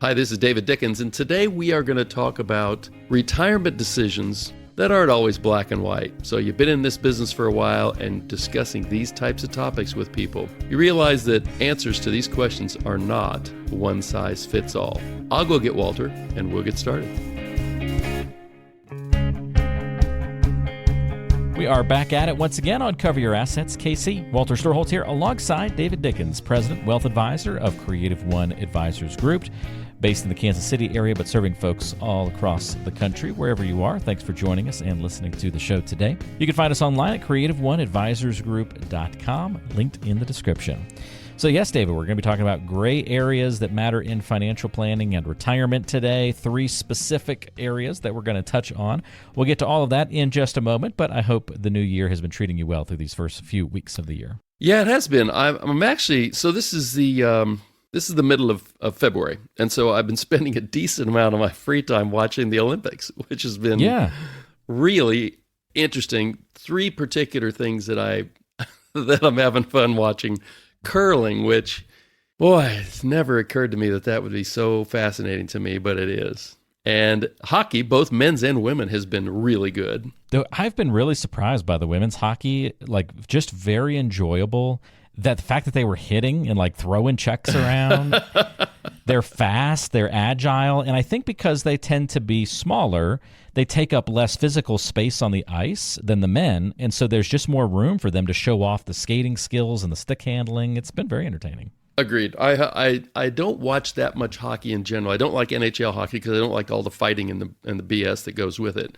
Hi, this is David Dickens, and today we are going to talk about retirement decisions that aren't always black and white. So you've been in this business for a while and discussing these types of topics with people, you realize that answers to these questions are not one size fits all. I'll go get Walter, and we'll get started. We are back at it once again on Cover Your Assets. KC, Walter Storholt here, alongside David Dickens, President, Wealth Advisor of Creative One Advisors Group, based in the Kansas City area, but serving folks all across the country, wherever you are. Thanks for joining us and listening to the show today. You can find us online at creativeoneadvisorsgroup.com, linked in the description. So yes, David, we're going to be talking about gray areas that matter in financial planning and retirement today. 3 specific areas that we're going to touch on. We'll get to all of that in just a moment, but I hope the new year has been treating you well through these first few weeks of the year. Yeah, it has been. I'm actually, so this is the middle of February, and so I've been spending a decent amount of my free time watching the Olympics, which has been really interesting. 3 particular things that I'm having fun watching. Curling, which, boy, it's never occurred to me that would be so fascinating to me, but it is. And hockey, both men's and women, has been really good. Though I've been really surprised by the women's hockey, like just very enjoyable. That the fact that they were hitting and like throwing checks around, they're fast, they're agile, and I think because they tend to be smaller, they take up less physical space on the ice than the men, and so there's just more room for them to show off the skating skills and the stick handling. It's been very entertaining. Agreed. I don't watch that much hockey in general. I don't like NHL hockey because I don't like all the fighting and the BS that goes with it.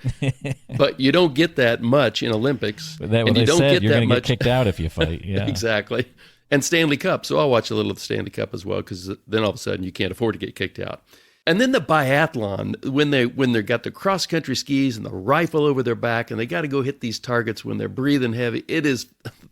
But you don't get that much in Olympics, and you don't get that much. Get kicked out if you fight. Yeah, exactly. And Stanley Cup. So I'll watch a little of the Stanley Cup as well because then all of a sudden you can't afford to get kicked out. And then the biathlon, when they got the cross country skis and the rifle over their back, and they got to go hit these targets when they're breathing heavy.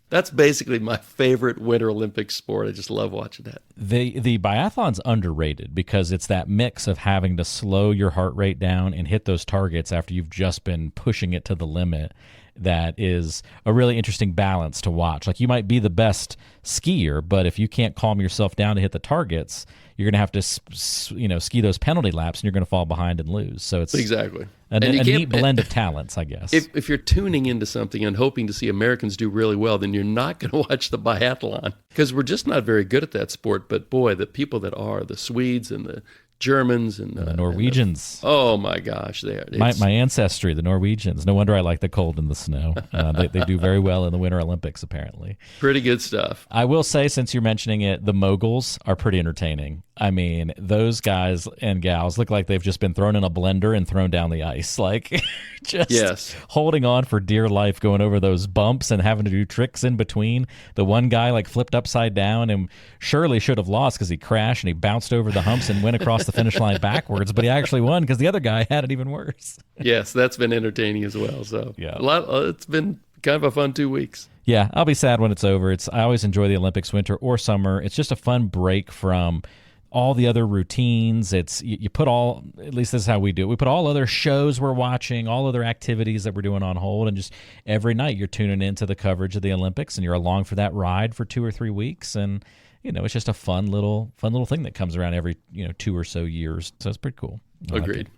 That's basically my favorite Winter Olympics sport. I just love watching that. The biathlon's underrated because it's that mix of having to slow your heart rate down and hit those targets after you've just been pushing it to the limit. That is a really interesting balance to watch. Like, you might be the best skier, but if you can't calm yourself down to hit the targets, you're going to have to, ski those penalty laps, and you're going to fall behind and lose. So it's exactly a neat blend of talents, I guess. If you're tuning into something and hoping to see Americans do really well, then you're not going to watch the biathlon because we're just not very good at that sport. But boy, the people that are, the Swedes and the Germans and the Norwegians. Oh my gosh, they are. My ancestry, the Norwegians. No wonder I like the cold and the snow. They do very well in the Winter Olympics, apparently. Pretty good stuff. I will say, since you're mentioning it, the moguls are pretty entertaining. I mean, those guys and gals look like they've just been thrown in a blender and thrown down the ice. Like, just holding on for dear life, going over those bumps and having to do tricks in between. The one guy like flipped upside down and surely should have lost because he crashed and he bounced over the humps and went across the finish line backwards, but he actually won because the other guy had it even worse. Yes, that's been entertaining as well. So yeah, it's been kind of a fun 2 weeks. Yeah, I'll be sad when it's over. I always enjoy the Olympics, winter or summer. It's just a fun break from all the other routines. You put all, at least this is how we do it, we put all other shows we're watching, all other activities that we're doing on hold, and just every night you're tuning into the coverage of the Olympics, and you're along for that ride for 2 or 3 weeks, and it's just a fun little thing that comes around every 2 or so years. So it's pretty cool. Agreed.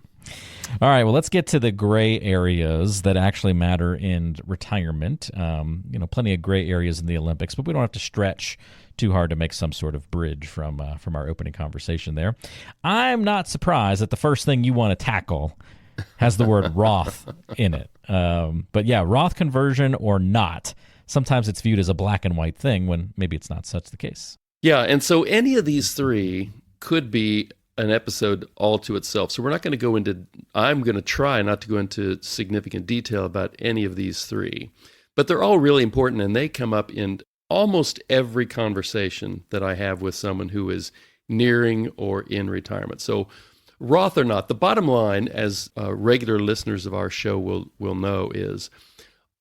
All right, well, let's get to the gray areas that actually matter in retirement. Plenty of gray areas in the Olympics, but we don't have to stretch too hard to make some sort of bridge from our opening conversation there. I'm not surprised that the first thing you want to tackle has the word Roth in it. But yeah, Roth conversion or not, sometimes it's viewed as a black and white thing when maybe it's not such the case. Yeah, and so any of these 3 could be an episode all to itself. So we're not going to I'm going to try not to go into significant detail about any of these 3, but they're all really important, and they come up in almost every conversation that I have with someone who is nearing or in retirement. So Roth or not, the bottom line, as regular listeners of our show will know, is,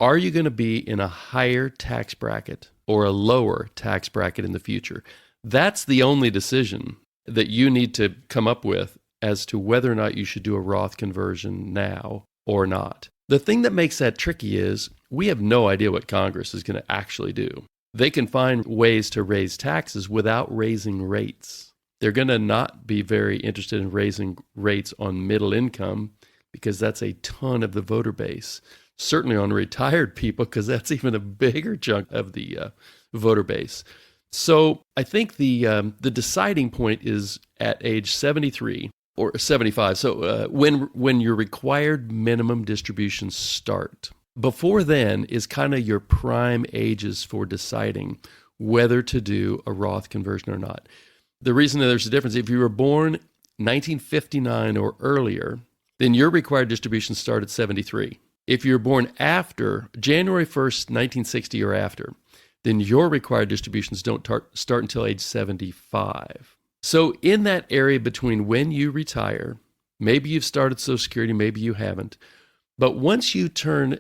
are you going to be in a higher tax bracket or a lower tax bracket in the future? That's the only decision that you need to come up with as to whether or not you should do a Roth conversion now or not. The thing that makes that tricky is we have no idea what Congress is going to actually do. They can find ways to raise taxes without raising rates. They're going to not be very interested in raising rates on middle income because that's a ton of the voter base. Certainly on retired people, because that's even a bigger chunk of the voter base. So I think the deciding point is at age 73 or 75. So when your required minimum distributions start. Before then is kind of your prime ages for deciding whether to do a Roth conversion or not. The reason that there's a difference, if you were born 1959 or earlier, then your required distributions start at 73. If you're born after January 1st, 1960 or after, then your required distributions don't start until age 75. So in that area between when you retire, maybe you've started Social Security, maybe you haven't, but once you turn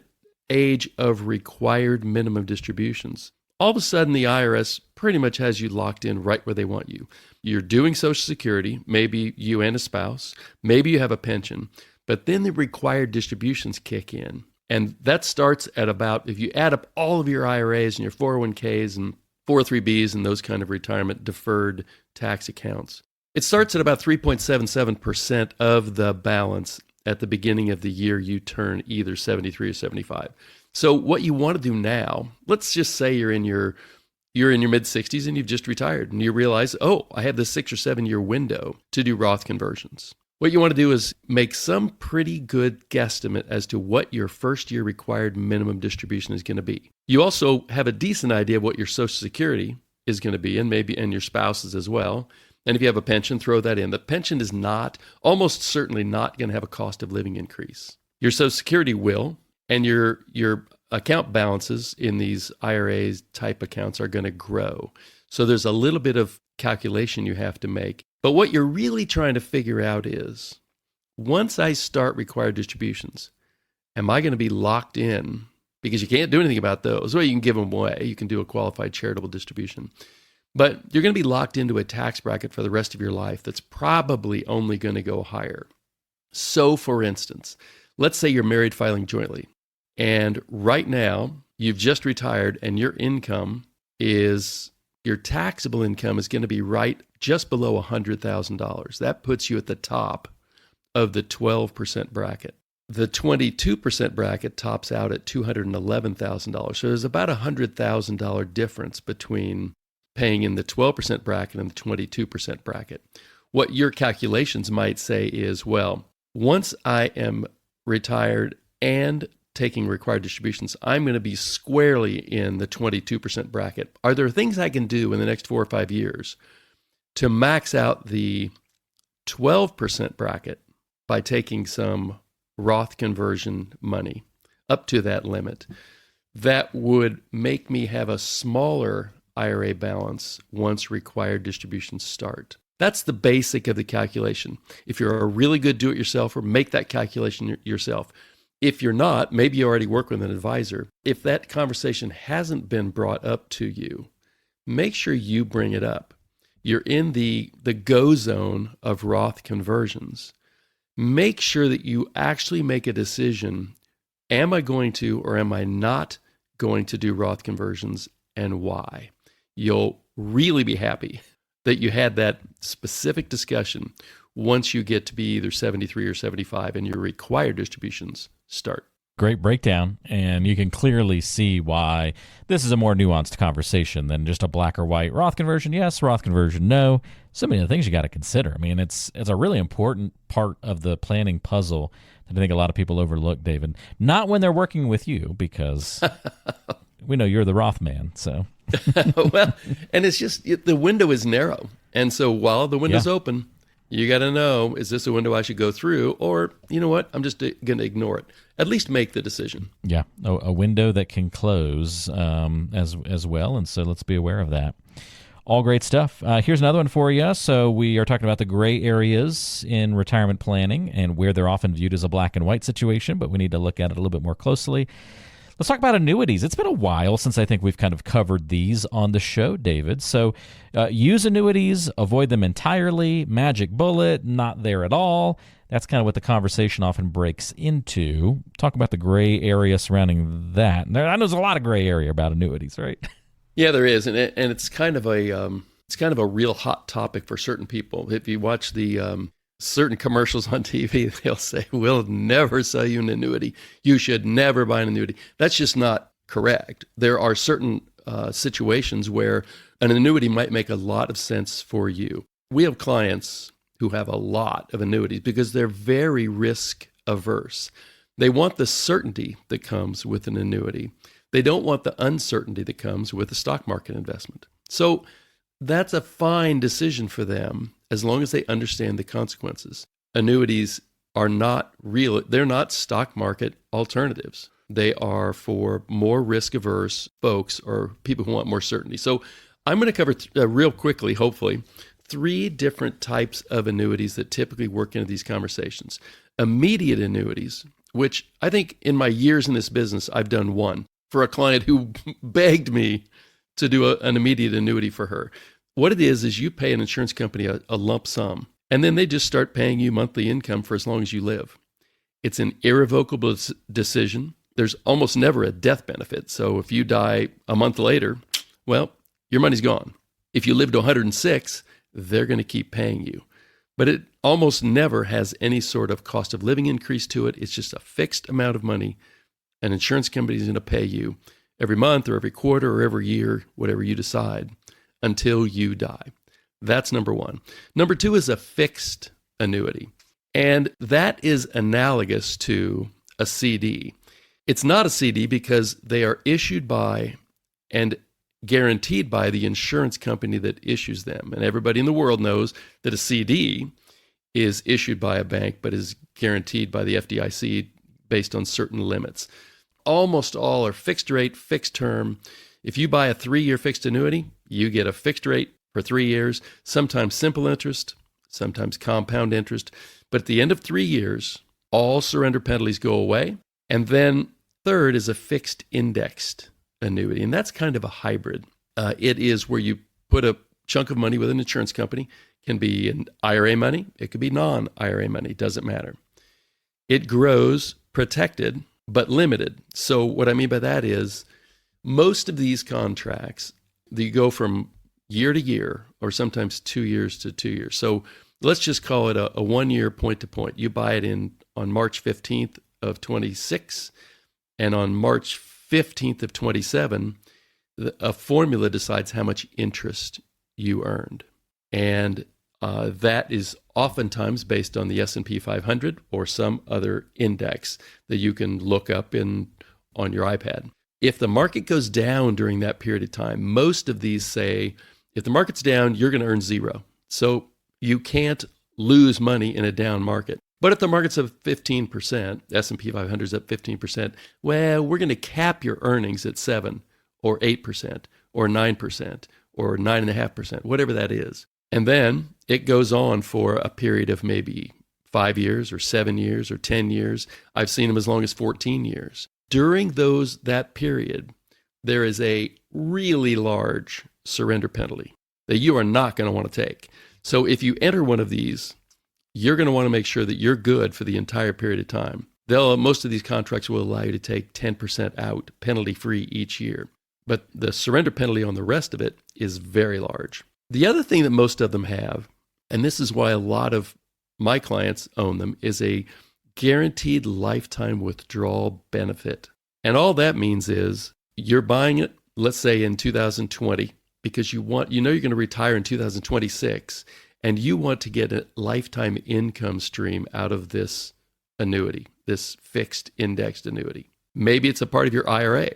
age of required minimum distributions, all of a sudden the IRS pretty much has you locked in right where they want you. You're doing Social Security, maybe you and a spouse, maybe you have a pension, but then the required distributions kick in. And that starts at about, if you add up all of your IRAs and your 401ks and 403bs and those kind of retirement deferred tax accounts, it starts at about 3.77% of the balance at the beginning of the year you turn either 73 or 75. So what you want to do now, let's just say you're in your mid-60s and you've just retired and you realize, oh, I have this 6 or 7 year window to do Roth conversions. What you want to do is make some pretty good guesstimate as to what your first year required minimum distribution is going to be. You also have a decent idea of what your Social Security is going to be, and maybe and your spouse's as well. And if you have a pension, throw that in. The pension is almost certainly not going to have a cost of living increase. Your Social Security will, and your account balances in these IRAs type accounts are going to grow. So there's a little bit of calculation you have to make. But what you're really trying to figure out is, once I start required distributions, am I going to be locked in? Because you can't do anything about those. Well, you can give them away. You can do a qualified charitable distribution. But you're going to be locked into a tax bracket for the rest of your life that's probably only going to go higher. So, for instance, let's say you're married filing jointly. And right now, you've just retired and your taxable income is going to be right just below $100,000. That puts you at the top of the 12% bracket. The 22% bracket tops out at $211,000. So there's about a $100,000 difference between paying in the 12% bracket and the 22% bracket. What your calculations might say is, well, once I am retired and taking required distributions, I'm going to be squarely in the 22% bracket. Are there things I can do in the next 4 or 5 years to max out the 12% bracket by taking some Roth conversion money up to that limit that would make me have a smaller IRA balance once required distributions start? That's the basic of the calculation. If you're a really good do-it-yourselfer, make that calculation yourself. If you're not, maybe you already work with an advisor. If that conversation hasn't been brought up to you, make sure you bring it up. You're in the go zone of Roth conversions. Make sure that you actually make a decision. Am I going to or am I not going to do Roth conversions, and why? You'll really be happy that you had that specific discussion once you get to be either 73 or 75 and your required distributions start. Great breakdown, and you can clearly see why this is a more nuanced conversation than just a black or white Roth conversion, yes, Roth conversion, no. So many of the things you got to consider. I mean, it's a really important part of the planning puzzle that I think a lot of people overlook, David. Not when they're working with you, because we know you're the Roth man, so. Well, and it's just, the window is narrow. And so while the window's open, you got to know, is this a window I should go through? Or, you know what, I'm just going to ignore it. At least make the decision. Yeah, a window that can close as well. And so let's be aware of that. All great stuff. Here's another one for you. So we are talking about the gray areas in retirement planning and where they're often viewed as a black and white situation, but we need to look at it a little bit more closely. Let's talk about annuities. It's been a while since I think we've kind of covered these on the show, David. So use annuities, avoid them entirely, magic bullet, not there at all. That's kind of what the conversation often breaks into. Talk about the gray area surrounding that. I know there's a lot of gray area about annuities, right? Yeah, there is. And it's kind of a It's kind of a real hot topic for certain people. If you watch the certain commercials on TV, they'll say, we'll never sell you an annuity. You should never buy an annuity. That's just not correct. There are certain situations where an annuity might make a lot of sense for you. We have clients who have a lot of annuities because they're very risk averse. They want the certainty that comes with an annuity. They don't want the uncertainty that comes with a stock market investment. So that's a fine decision for them as long as they understand the consequences. Annuities are not real. They're not stock market alternatives. They are for more risk-averse folks or people who want more certainty. So I'm going to cover real quickly, hopefully, 3 different types of annuities that typically work into these conversations. Immediate annuities, which I think in my years in this business, I've done one for a client who begged me to do an immediate annuity for her. What it is you pay an insurance company a lump sum, and then they just start paying you monthly income for as long as you live. It's an irrevocable decision. There's almost never a death benefit. So if you die a month later, well, your money's gone. If you live to 106, they're going to keep paying you. But it almost never has any sort of cost of living increase to it. It's just a fixed amount of money an insurance company is going to pay you every month or every quarter or every year, whatever you decide, until you die. That's number one. Number 2 is a fixed annuity. And that is analogous to a CD. It's not a CD because they are issued by and guaranteed by the insurance company that issues them. And everybody in the world knows that a CD is issued by a bank but is guaranteed by the FDIC based on certain limits. Almost all are fixed rate, fixed term. If you buy a 3-year fixed annuity, you get a fixed rate for 3 years, sometimes simple interest, sometimes compound interest. But at the end of 3 years, all surrender penalties go away. And then third is a fixed indexed annuity. And that's kind of a hybrid. It is where you put a chunk of money with an insurance company. It can be an IRA money. It could be non-IRA money. It doesn't matter. It grows protected but limited. So what I mean by that is most of these contracts, you go from year to year or sometimes 2 years to 2 years. So let's just call it a 1 year point to point. You buy it on March 15th of 26, and on March 15th of 27, a formula decides how much interest you earned. And that is oftentimes based on the S&P 500 or some other index that you can look up on your iPad. If the market goes down during that period of time, most of these say, if the market's down, you're going to earn 0. So you can't lose money in a down market. But if the market's up 15%, S&P 500 is up 15%, well, we're going to cap your earnings at 7 or 8% or 9% or 9.5%, whatever that is. And then it goes on for a period of maybe 5 years or 7 years or 10 years. I've seen them as long as 14 years. During that period, there is a really large surrender penalty that you are not going to want to take. So if you enter one of these, you're going to want to make sure that you're good for the entire period of time. Most of these contracts will allow you to take 10% out, penalty-free each year. But the surrender penalty on the rest of it is very large. The other thing that most of them have, and this is why a lot of my clients own them, is a guaranteed lifetime withdrawal benefit. And all that means is you're buying it, let's say in 2020, because you're going to retire in 2026, and you want to get a lifetime income stream out of this annuity, this fixed indexed annuity. Maybe it's a part of your IRA,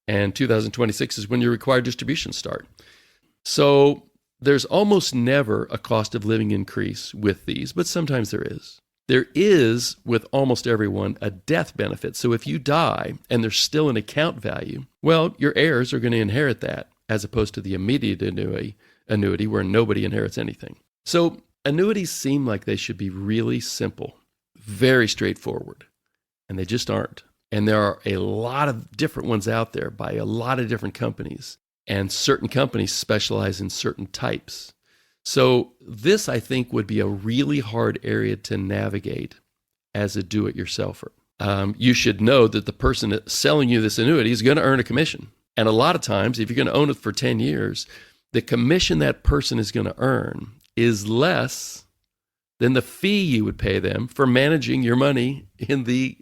and 2026 is when your required distributions start. So there's almost never a cost of living increase with these, but sometimes there is. There is, with almost everyone, a death benefit. So if you die and there's still an account value, well, your heirs are going to inherit that, as opposed to the immediate annuity where nobody inherits anything. So annuities seem like they should be really simple, very straightforward, and they just aren't. And there are a lot of different ones out there by a lot of different companies, and certain companies specialize in certain types. So this, I think, would be a really hard area to navigate as a do-it-yourselfer. You should know that the person selling you this annuity is going to earn a commission. And a lot of times, if you're going to own it for 10 years, the commission that person is going to earn is less than the fee you would pay them for managing your money in the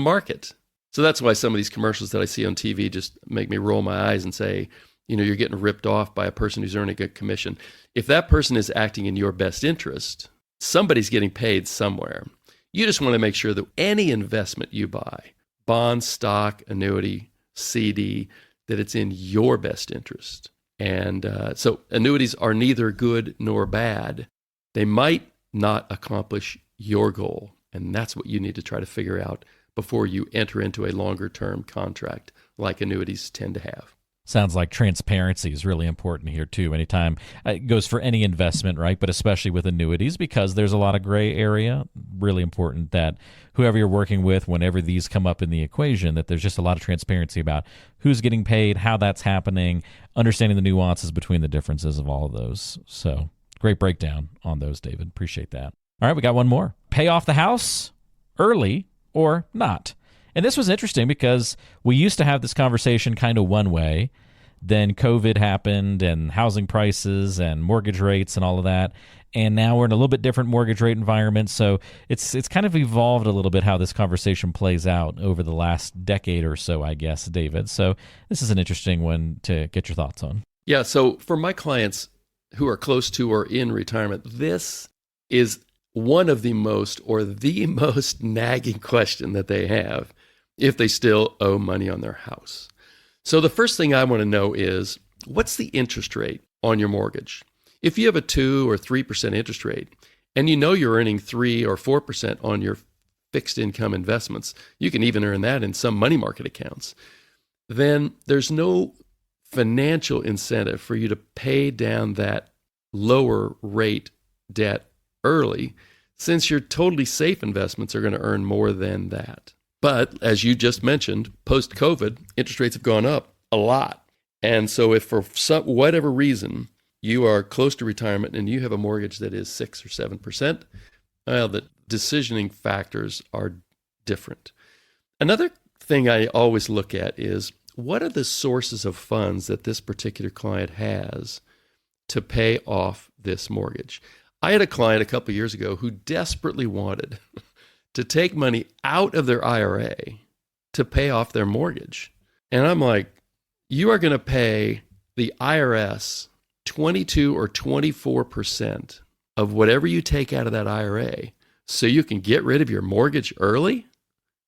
market. So that's why some of these commercials that I see on TV just make me roll my eyes and say, you're getting ripped off by a person who's earning a commission. If that person is acting in your best interest, somebody's getting paid somewhere. You just want to make sure that any investment you buy, bond, stock, annuity, CD, that it's in your best interest. And so annuities are neither good nor bad. They might not accomplish your goal. And that's what you need to try to figure out before you enter into a longer term contract like annuities tend to have. Sounds like transparency is really important here too. Anytime it goes for any investment, right? But especially with annuities, because there's a lot of gray area. Really important that whoever you're working with, whenever these come up in the equation, that there's just a lot of transparency about who's getting paid, how that's happening, understanding the nuances between the differences of all of those. So great breakdown on those, David. Appreciate that. All right, we got one more. Pay off the house early or not. And this was interesting because we used to have this conversation kind of one way. Then COVID happened and housing prices and mortgage rates and all of that. And now we're in a little bit different mortgage rate environment. So it's kind of evolved a little bit how this conversation plays out over the last decade or so, I guess, David. So this is an interesting one to get your thoughts on. Yeah, so for my clients who are close to or in retirement, this is one of the most nagging question that they have if they still owe money on their house. So the first thing I want to know is, what's the interest rate on your mortgage? If you have a 2 or 3% interest rate, and you're earning 3 or 4% on your fixed income investments, you can even earn that in some money market accounts, then there's no financial incentive for you to pay down that lower rate debt early, since your totally safe investments are going to earn more than that. But as you just mentioned, post-COVID, interest rates have gone up a lot. And so if for whatever reason you are close to retirement and you have a mortgage that is 6 or 7%, well, the decisioning factors are different. Another thing I always look at is, what are the sources of funds that this particular client has to pay off this mortgage? I had a client a couple of years ago who desperately wanted to take money out of their IRA to pay off their mortgage. And I'm like, you are going to pay the IRS 22 or 24% of whatever you take out of that IRA so you can get rid of your mortgage early?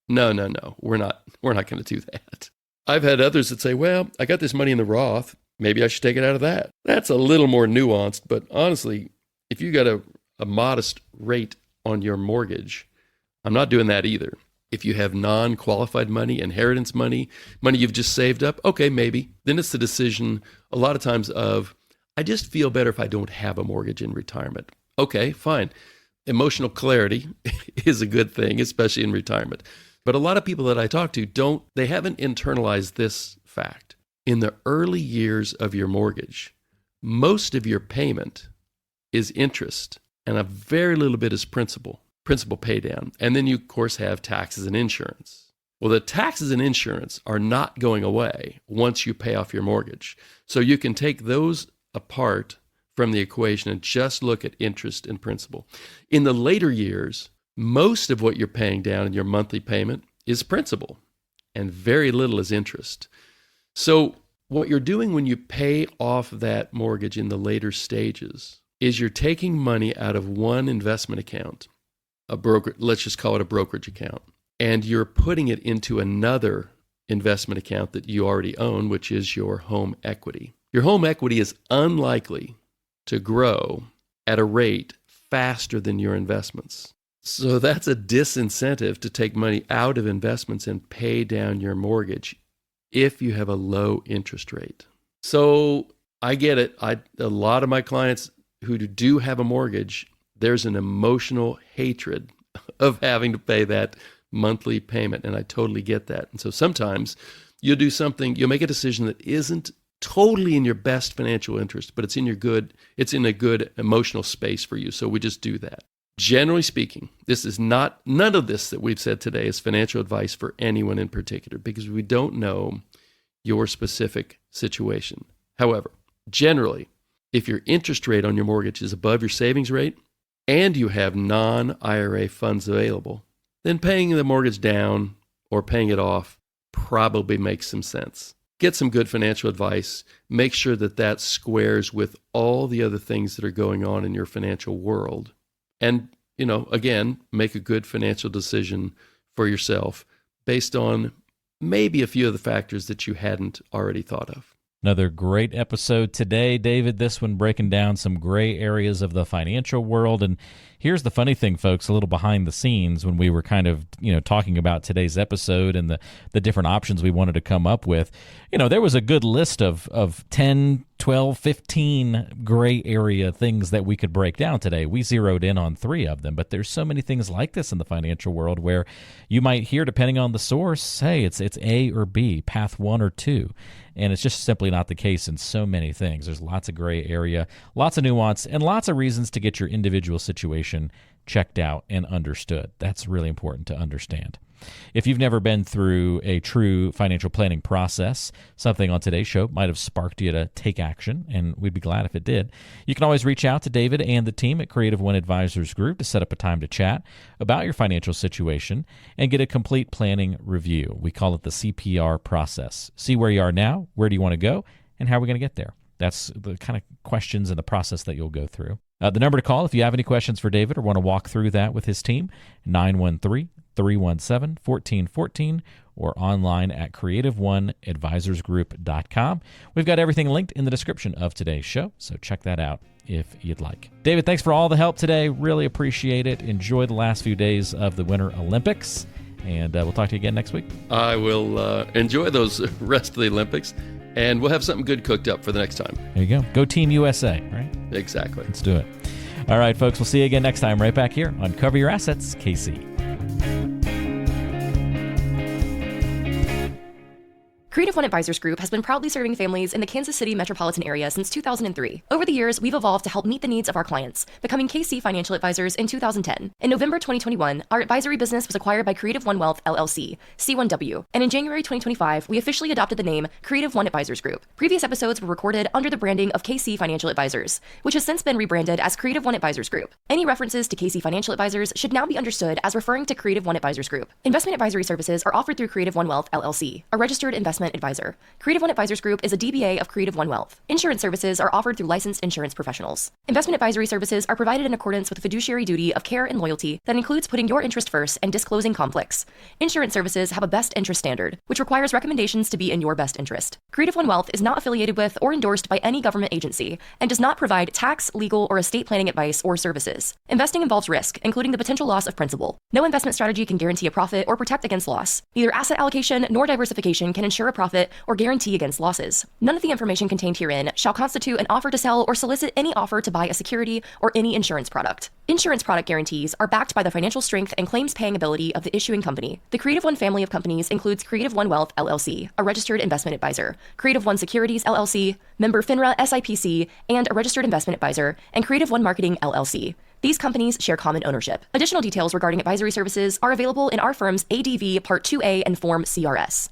No. We're not going to do that. I've had others that say, well, I got this money in the Roth. Maybe I should take it out of that. That's a little more nuanced, but honestly, if you got a modest rate on your mortgage, I'm not doing that either. If you have non-qualified money, inheritance money you've just saved up, okay, maybe. Then it's the decision a lot of times of, I just feel better if I don't have a mortgage in retirement. Okay, fine. Emotional clarity is a good thing, especially in retirement. But a lot of people that I talk to they haven't internalized this fact. In the early years of your mortgage, most of your payment is interest and a very little bit is principal pay down. And then you, of course, have taxes and insurance. Well, the taxes and insurance are not going away once you pay off your mortgage. So you can take those apart from the equation and just look at interest and principal. In the later years, most of what you're paying down in your monthly payment is principal and very little is interest. So what you're doing when you pay off that mortgage in the later stages is you're taking money out of one investment account, let's just call it a brokerage account, and you're putting it into another investment account that you already own, which is your home equity. Your home equity is unlikely to grow at a rate faster than your investments. So that's a disincentive to take money out of investments and pay down your mortgage if you have a low interest rate. So I get it. A lot of my clients who do have a mortgage, there's an emotional hatred of having to pay that monthly payment, and I totally get that. And so sometimes you'll make a decision that isn't totally in your best financial interest, but it's in a good emotional space for you. So we just do that. Generally speaking, none of this that we've said today is financial advice for anyone in particular, because we don't know your specific situation. However, generally, if your interest rate on your mortgage is above your savings rate and you have non-IRA funds available, then paying the mortgage down or paying it off probably makes some sense. Get some good financial advice. Make sure that that squares with all the other things that are going on in your financial world. And, again, make a good financial decision for yourself based on maybe a few of the factors that you hadn't already thought of. Another great episode today, David. This one breaking down some gray areas of the financial world. And here's the funny thing, folks, a little behind the scenes when we were kind of, talking about today's episode and the different options we wanted to come up with. There was a good list of 10, 12, 15 gray area things that we could break down today. We zeroed in on 3 of them, but there's so many things like this in the financial world where you might hear, depending on the source, hey, it's A or B, path 1 or 2. And it's just simply not the case in so many things. There's lots of gray area, lots of nuance, and lots of reasons to get your individual situation checked out and understood. That's really important to understand. If you've never been through a true financial planning process, something on today's show might have sparked you to take action, and we'd be glad if it did. You can always reach out to David and the team at Creative One Advisors Group to set up a time to chat about your financial situation and get a complete planning review. We call it the CPR process. See where you are now, where do you want to go, and how are we going to get there? That's the kind of questions and the process that you'll go through. The number to call if you have any questions for David or want to walk through that with his team, 913-317-1414, or online at creativeoneadvisorsgroup.com. We've got everything linked in the description of today's show, so check that out if you'd like. David, thanks for all the help today. Really appreciate it. Enjoy the last few days of the Winter Olympics, and we'll talk to you again next week. I will enjoy those rest of the Olympics, and we'll have something good cooked up for the next time. There you go. Go Team USA, right? Exactly. Let's do it. All right, folks, we'll see you again next time right back here on Cover Your Assets, KC. Creative One Advisors Group has been proudly serving families in the Kansas City metropolitan area since 2003. Over the years, we've evolved to help meet the needs of our clients, becoming KC Financial Advisors in 2010. In November 2021, our advisory business was acquired by Creative One Wealth, LLC, C1W, and in January 2025, we officially adopted the name Creative One Advisors Group. Previous episodes were recorded under the branding of KC Financial Advisors, which has since been rebranded as Creative One Advisors Group. Any references to KC Financial Advisors should now be understood as referring to Creative One Advisors Group. Investment advisory services are offered through Creative One Wealth, LLC, a registered investment advisor. Creative One Advisors Group is a DBA of Creative One Wealth. Insurance services are offered through licensed insurance professionals. Investment advisory services are provided in accordance with the fiduciary duty of care and loyalty that includes putting your interest first and disclosing conflicts. Insurance services have a best interest standard, which requires recommendations to be in your best interest. Creative One Wealth is not affiliated with or endorsed by any government agency and does not provide tax, legal, or estate planning advice or services. Investing involves risk, including the potential loss of principal. No investment strategy can guarantee a profit or protect against loss. Neither asset allocation nor diversification can ensure a profit or guarantee against losses. None of the information contained herein shall constitute an offer to sell or solicit any offer to buy a security or any insurance product. Insurance product guarantees are backed by the financial strength and claims paying ability of the issuing company. The Creative One family of companies includes Creative One Wealth, LLC, a registered investment advisor, Creative One Securities, LLC, member FINRA SIPC, and a registered investment advisor, and Creative One Marketing, LLC. These companies share common ownership. Additional details regarding advisory services are available in our firm's ADV Part 2A and Form CRS.